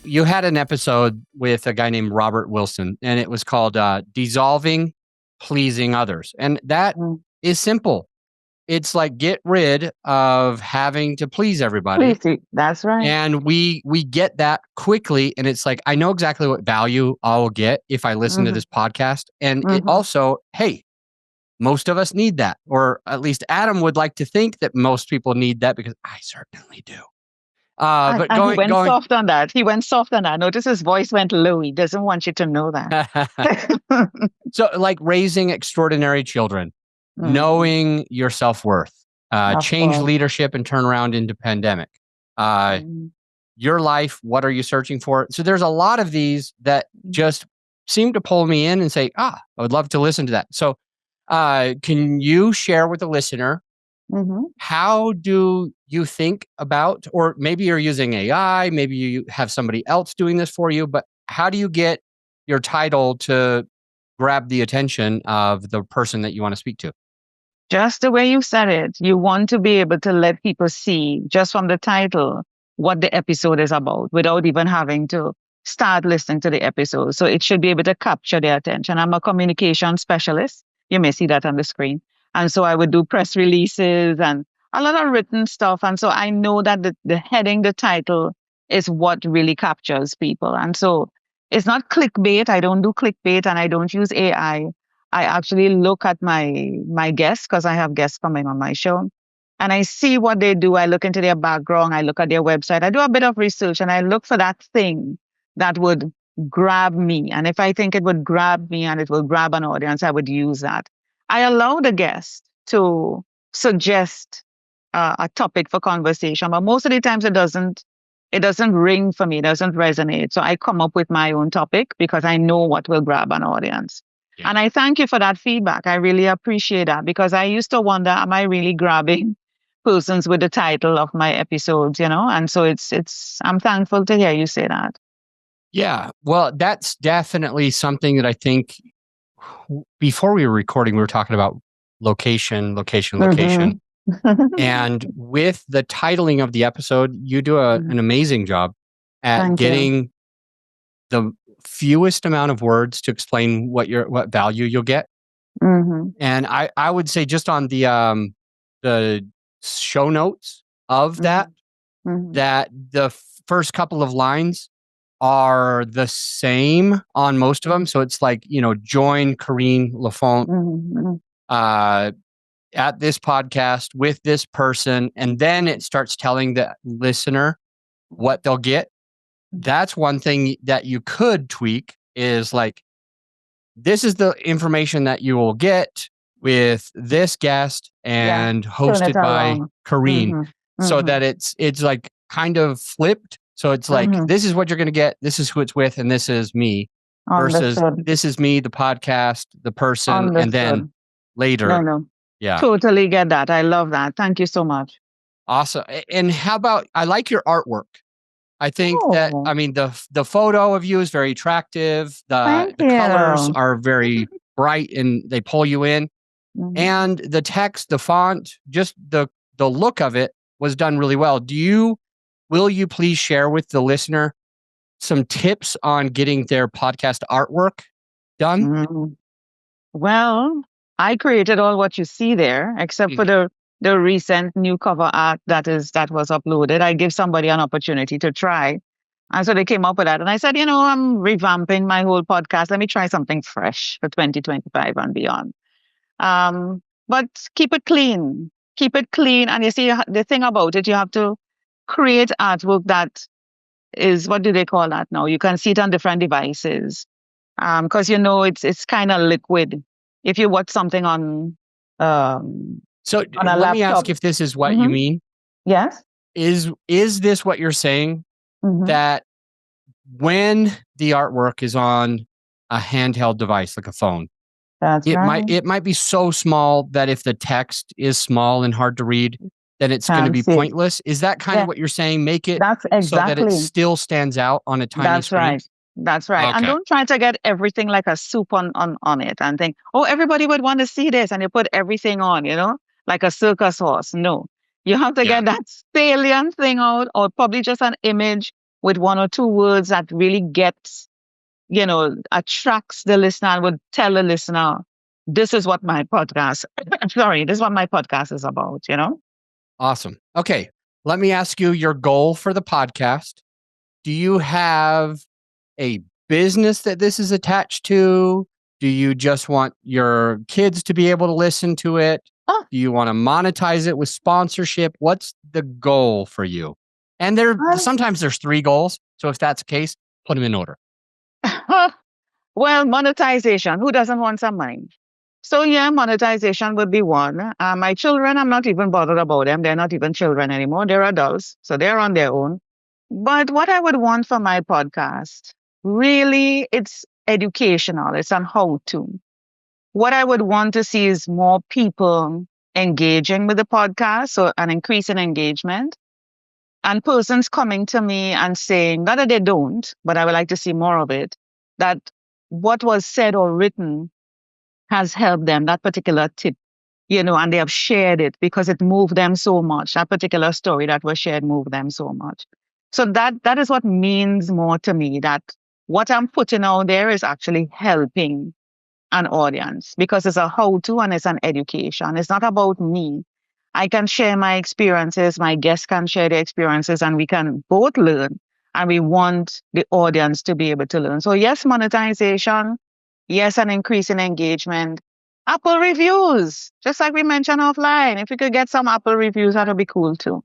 You had an episode with a guy named Robert Wilson, and it was called Dissolving Pleasing Others. And that is simple. It's like get rid of having to please everybody. That's right. And we get that quickly. And it's like, I know exactly what value I'll get if I listen to this podcast. And it also, hey, most of us need that. Or at least Adam would like to think that most people need that, because I certainly do. But he went soft on that. He went soft on that. Notice his voice went low. He doesn't want you to know that. So like raising extraordinary children, knowing your self-worth, change leadership and turn around into pandemic. Your life, what are you searching for? So there's a lot of these that just seem to pull me in and say, I would love to listen to that. So can you share with the listener, how do you think about, or maybe you're using AI, maybe you have somebody else doing this for you, but how do you get your title to grab the attention of the person that you want to speak to? Just the way you said it, you want to be able to let people see just from the title what the episode is about without even having to start listening to the episode. So it should be able to capture their attention. I'm a communication specialist. You may see that on the screen. And so I would do press releases and a lot of written stuff. And so I know that the heading, the title is what really captures people. And so it's not clickbait. I don't do clickbait and I don't use AI. I actually look at my guests, because I have guests coming on my show, and I see what they do. I look into their background. I look at their website. I do a bit of research and I look for that thing that would grab me. And if I think it would grab me and it will grab an audience, I would use that. I allow the guest to suggest a topic for conversation, but most of the times it doesn't ring for me, it doesn't resonate. So I come up with my own topic because I know what will grab an audience. Yeah. And I thank you for that feedback. I really appreciate that, because I used to wonder, am I really grabbing persons with the title of my episodes, And so I'm thankful to hear you say that. Yeah, well, that's definitely something that I think before we were recording, we were talking about location. And with the titling of the episode, you do an amazing job at getting the fewest amount of words to explain what value you'll get. And I would say just on the show notes of that the first couple of lines are the same on most of them. So it's like, join Corine Lafont at this podcast with this person. And then it starts telling the listener what they'll get. That's one thing that you could tweak, is like, this is the information that you will get with this guest and hosted by Corine. So that it's like kind of flipped. So it's like, this is what you're going to get. This is who it's with. And this is me versus this is me, the podcast, the person. And then later. No. Yeah. Totally get that. I love that. Thank you so much. Awesome. And how about, I like your artwork. I think that, the photo of you is very attractive. The colors are very bright and they pull you in. And the text, the font, just the look of it was done really well. Will you please share with the listener some tips on getting their podcast artwork done? Well, I created all what you see there, except for the recent new cover art that was uploaded. I give somebody an opportunity to try. And so they came up with that. And I said, I'm revamping my whole podcast. Let me try something fresh for 2025 and beyond. But keep it clean. Keep it clean. And you see, the thing about it, you have to create artwork that is, what do they call that now? You can see it on different devices. Because, it's kind of liquid. If you watch something on So let me ask if this is what you mean. Yes. Is this what you're saying? That when the artwork is on a handheld device like a phone, it might be so small that if the text is small and hard to read, then it's going to be pointless. Is that kind of what you're saying? Make it so that it still stands out on a tiny screen? Right. That's right. And Okay. don't try to get everything like a soup on it and think, oh, everybody would want to see this. And you put everything on, like a circus horse. No, you have to Yeah. get that salient thing out, or probably just an image with one or two words that really gets, attracts the listener and would tell the listener, this is what my podcast, sorry, this is what my podcast is about. Awesome. Okay. Let me ask you your goal for the podcast. Do you have a business that this is attached to? Do you just want your kids to be able to listen to it? Oh, Do you want to monetize it with sponsorship? What's the goal for you? And sometimes there's 3 goals. So if that's the case, put them in order. well, monetization. Who doesn't want some money? So yeah, monetization would be one. My children, I'm not even bothered about them. They're not even children anymore. They're adults, so they're on their own. But what I would want for my podcast, really, it's educational. It's on how to. What I would want to see is more people engaging with the podcast, so an increase in engagement, and persons coming to me and saying, not that they don't, but I would like to see more of it, that what was said or written has helped them, that particular tip, and they have shared it because it moved them so much. That particular story that was shared moved them so much. So that is what means more to me, that what I'm putting out there is actually helping an audience, because it's a how-to and it's an education. It's not about me. I can share my experiences, my guests can share their experiences, and we can both learn. And we want the audience to be able to learn. So yes, monetization. Yes, an increase in engagement. Apple reviews, just like we mentioned offline. If we could get some Apple reviews, that would be cool too.